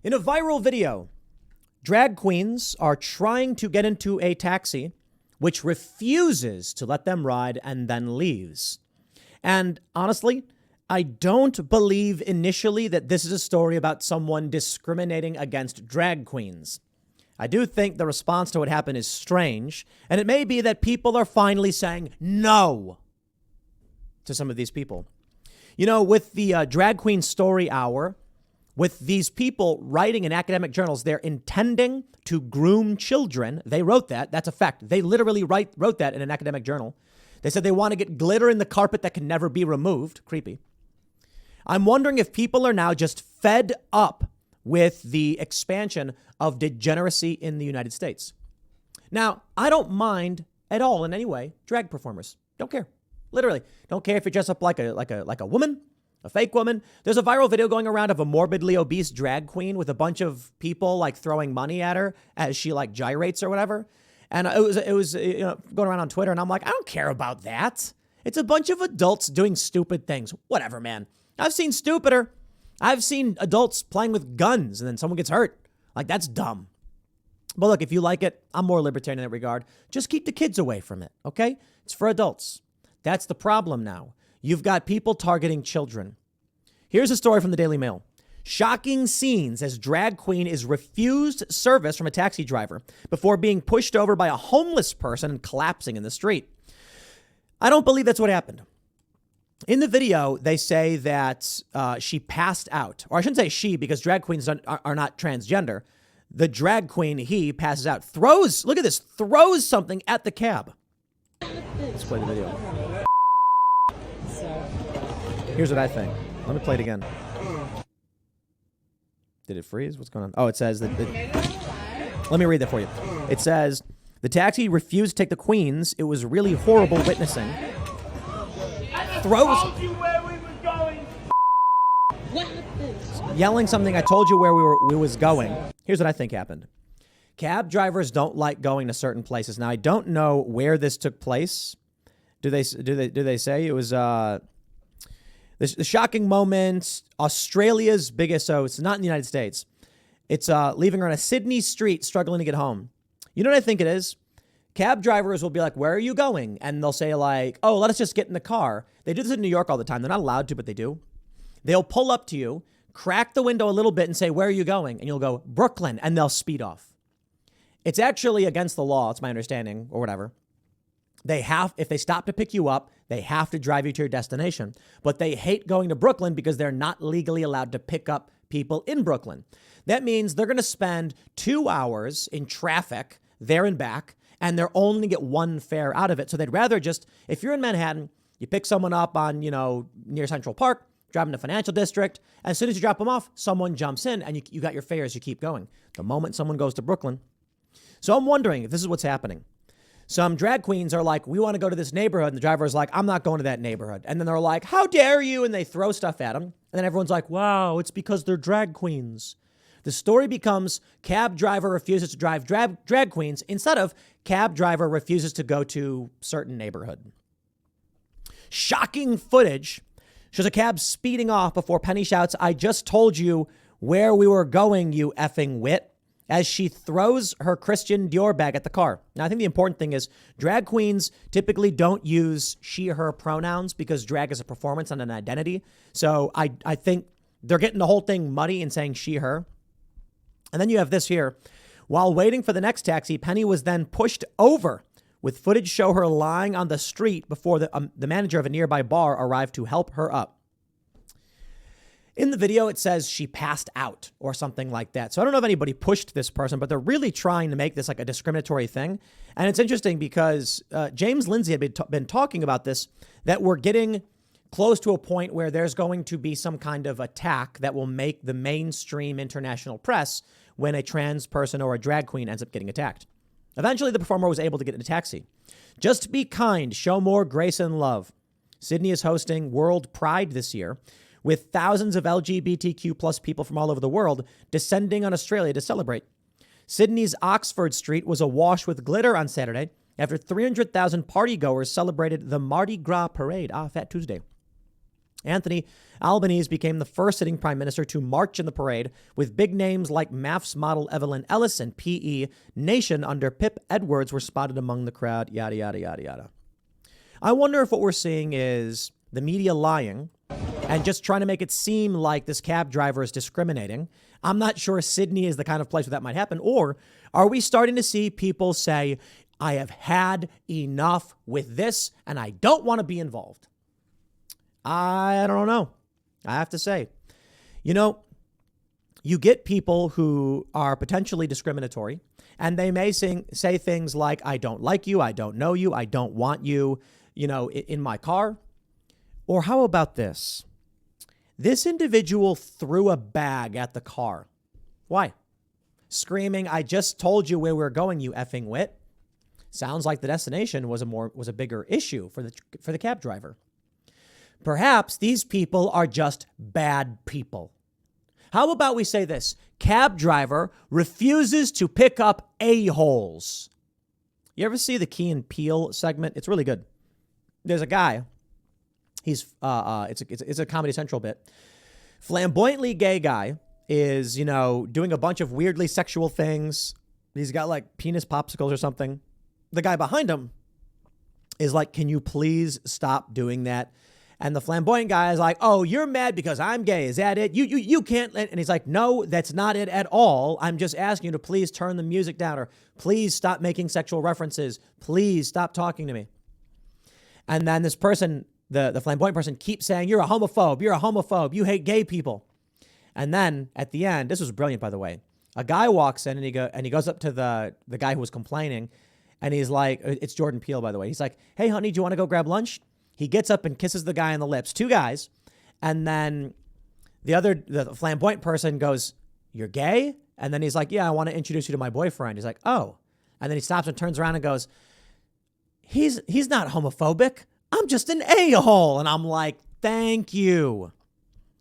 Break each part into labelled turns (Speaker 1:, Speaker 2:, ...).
Speaker 1: In a viral video, drag queens are trying to get into a taxi, which refuses to let them ride and then leaves. And honestly, I don't believe initially that this is a story about someone discriminating against drag queens. I do think the response to what happened is strange, and it may be that people are finally saying no to some of these people. You know, with the Drag Queen Story Hour, with these people writing in academic journals, they're intending to groom children. They wrote that. That's a fact. They literally wrote that in an academic journal. They said they want to get glitter in the carpet that can never be removed. Creepy. I'm wondering if people are now just fed up with the expansion of degeneracy in the United States. Now, I don't mind at all in any way drag performers. Don't care. Literally. Don't care if you dress up like a woman, a fake woman. There's a viral video going around of a morbidly obese drag queen with a bunch of people like throwing money at her as she like gyrates or whatever. And it was going around on Twitter, and I'm like, I don't care about that. It's a bunch of adults doing stupid things. Whatever, man. I've seen stupider. I've seen adults playing with guns and then someone gets hurt. Like, that's dumb. But look, if you like it, I'm more libertarian in that regard. Just keep the kids away from it, okay? It's for adults. That's the problem now. You've got people targeting children. Here's a story from the Daily Mail. Shocking scenes as drag queen is refused service from a taxi driver before being pushed over by a homeless person and collapsing in the street. I don't believe that's what happened. In the video, they say that she passed out. Or I shouldn't say she, because drag queens are not transgender. The drag queen, he, passes out. Look at this, throws something at the cab. Let's play the video. Here's what I think. Let me play it again. Did it freeze? What's going on? Oh, it says that. Let me read that for you. It says, the taxi refused to take the queens. It was really horrible witnessing. Throws. I told you where we was going. Yelling something, I told you where we was going. Here's what I think happened. Cab drivers don't like going to certain places. Now, I don't know where this took place. Do they say it was the shocking moment, Australia's biggest, so it's not in the United States. It's leaving her on a Sydney street struggling to get home. You know what I think it is? Cab drivers will be like, where are you going? And they'll say like, oh, let us just get in the car. They do this in New York all the time. They're not allowed to, but they do. They'll pull up to you, crack the window a little bit and say, where are you going? And you'll go, Brooklyn, and they'll speed off. It's actually against the law. It's my understanding or whatever. If they stop to pick you up, they have to drive you to your destination. But they hate going to Brooklyn because they're not legally allowed to pick up people in Brooklyn. That means they're going to spend 2 hours in traffic there and back, and they're only get one fare out of it. So they'd rather just, if you're in Manhattan, you pick someone up on, near Central Park, drive them to Financial District. As soon as you drop them off, someone jumps in and you got your fares, you keep going. The moment someone goes to Brooklyn. So I'm wondering if this is what's happening. Some drag queens are like, we want to go to this neighborhood. And the driver is like, I'm not going to that neighborhood. And then they're like, how dare you? And they throw stuff at them. And then everyone's like, wow, it's because they're drag queens. The story becomes cab driver refuses to drive drag queens instead of cab driver refuses to go to certain neighborhood. Shocking footage shows a cab speeding off before Penny shouts, I just told you where we were going, you effing wit, as she throws her Christian Dior bag at the car. Now, I think the important thing is drag queens typically don't use she, her pronouns because drag is a performance and an identity. So I think they're getting the whole thing muddy and saying she, her. And then you have this here. While waiting for the next taxi, Penny was then pushed over, with footage show her lying on the street before the manager of a nearby bar arrived to help her up. In the video, it says she passed out or something like that. So I don't know if anybody pushed this person, but they're really trying to make this like a discriminatory thing. And it's interesting because James Lindsay had been talking about this, that we're getting close to a point where there's going to be some kind of attack that will make the mainstream international press when a trans person or a drag queen ends up getting attacked. Eventually, the performer was able to get in a taxi. Just be kind, show more grace and love. Sydney is hosting World Pride this year, with thousands of LGBTQ plus people from all over the world descending on Australia to celebrate. Sydney's Oxford Street was awash with glitter on Saturday after 300,000 partygoers celebrated the Mardi Gras parade. Fat Tuesday. Anthony Albanese became the first sitting prime minister to march in the parade, with big names like MAFS model Evelyn Ellis and PE Nation under Pip Edwards were spotted among the crowd, yada, yada, yada, yada. I wonder if what we're seeing is the media lying and just trying to make it seem like this cab driver is discriminating. I'm not sure Sydney is the kind of place where that might happen. Or are we starting to see people say, I have had enough with this and I don't want to be involved? I don't know. I have to say, you get people who are potentially discriminatory, and they may say things like, I don't like you, I don't know you, I don't want you, in my car. Or how about this? This individual threw a bag at the car. Why? Screaming, I just told you where we're going, you effing wit. Sounds like the destination was a bigger issue for the cab driver. Perhaps these people are just bad people. How about we say this? Cab driver refuses to pick up a-holes. You ever see the Key and Peele segment? It's really good. There's a guy. It's a Comedy Central bit. Flamboyantly gay guy is, doing a bunch of weirdly sexual things. He's got like penis popsicles or something. The guy behind him is like, can you please stop doing that? And the flamboyant guy is like, oh, you're mad because I'm gay. Is that it? You can't. And he's like, no, that's not it at all. I'm just asking you to please turn the music down, or please stop making sexual references. Please stop talking to me. And then this person, the flamboyant person, keeps saying, you're a homophobe. You're a homophobe. You hate gay people. And then at the end, this was brilliant, by the way. A guy walks in and he goes up to the guy who was complaining. And he's like, it's Jordan Peele, by the way. He's like, hey, honey, do you want to go grab lunch? He gets up and kisses the guy on the lips, two guys. And then the flamboyant person goes, you're gay? And then he's like, yeah, I want to introduce you to my boyfriend. He's like, oh. And then he stops and turns around and goes, he's not homophobic. I'm just an a-hole. And I'm like, thank you.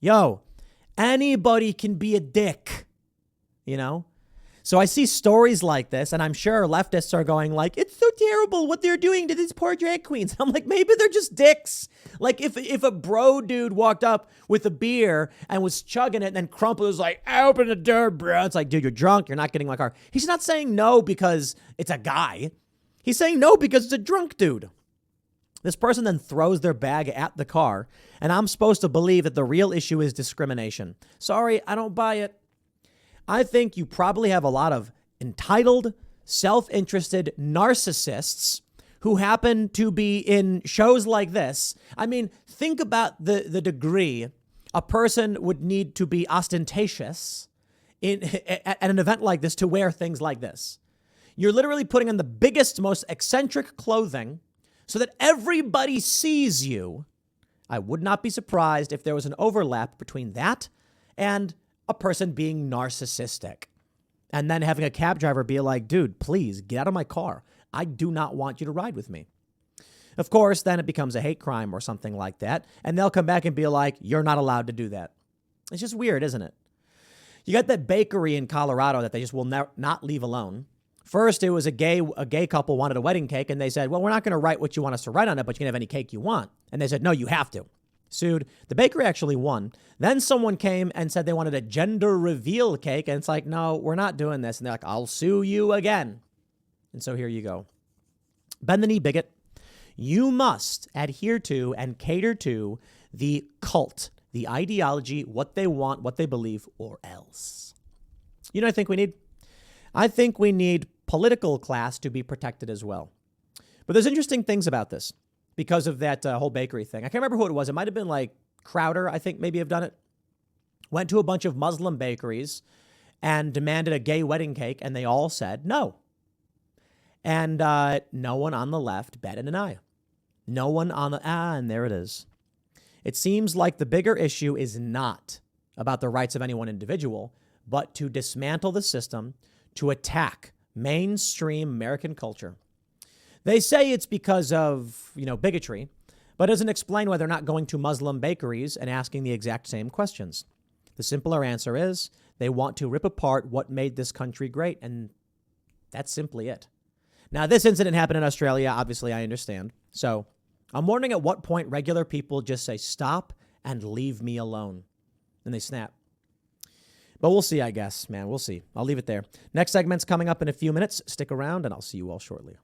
Speaker 1: Yo, anybody can be a dick, So I see stories like this, and I'm sure leftists are going like, it's so terrible what they're doing to these poor drag queens. I'm like, maybe they're just dicks. Like if a bro dude walked up with a beer and was chugging it and then Crumple was like, I open the door, bro. It's like, dude, you're drunk. You're not getting in my car. He's not saying no because it's a guy. He's saying no because it's a drunk dude. This person then throws their bag at the car, and I'm supposed to believe that the real issue is discrimination. Sorry, I don't buy it. I think you probably have a lot of entitled, self-interested narcissists who happen to be in shows like this. I mean, think about the degree a person would need to be ostentatious at an event like this to wear things like this. You're literally putting on the biggest, most eccentric clothing so that everybody sees you. I would not be surprised if there was an overlap between that and a person being narcissistic, and then having a cab driver be like, dude, please get out of my car. I do not want you to ride with me. Of course, then it becomes a hate crime or something like that. And they'll come back and be like, you're not allowed to do that. It's just weird, isn't it? You got that bakery in Colorado that they just will not leave alone. First, it was a gay couple wanted a wedding cake, and they said, well, we're not going to write what you want us to write on it, but you can have any cake you want. And they said, no, you have to. Sued. The bakery actually won. Then someone came and said they wanted a gender reveal cake. And it's like, no, we're not doing this. And they're like, I'll sue you again. And so here you go. Bend the knee, bigot. You must adhere to and cater to the cult, the ideology, what they want, what they believe, or else. You know what I think we need? I think we need political class to be protected as well. But there's interesting things about this. Because of that whole bakery thing. I can't remember who it was. It might have been like Crowder, I think maybe have done it. Went to a bunch of Muslim bakeries and demanded a gay wedding cake, and they all said no. And no one on the left batted an eye. No one on the, and there it is. It seems like the bigger issue is not about the rights of any one individual, but to dismantle the system, to attack mainstream American culture. They say it's because of, bigotry, but doesn't explain why they're not going to Muslim bakeries and asking the exact same questions. The simpler answer is they want to rip apart what made this country great, and that's simply it. Now, this incident happened in Australia. Obviously, I understand. So I'm wondering at what point regular people just say stop and leave me alone. And they snap. But we'll see, I guess, man. We'll see. I'll leave it there. Next segment's coming up in a few minutes. Stick around, and I'll see you all shortly.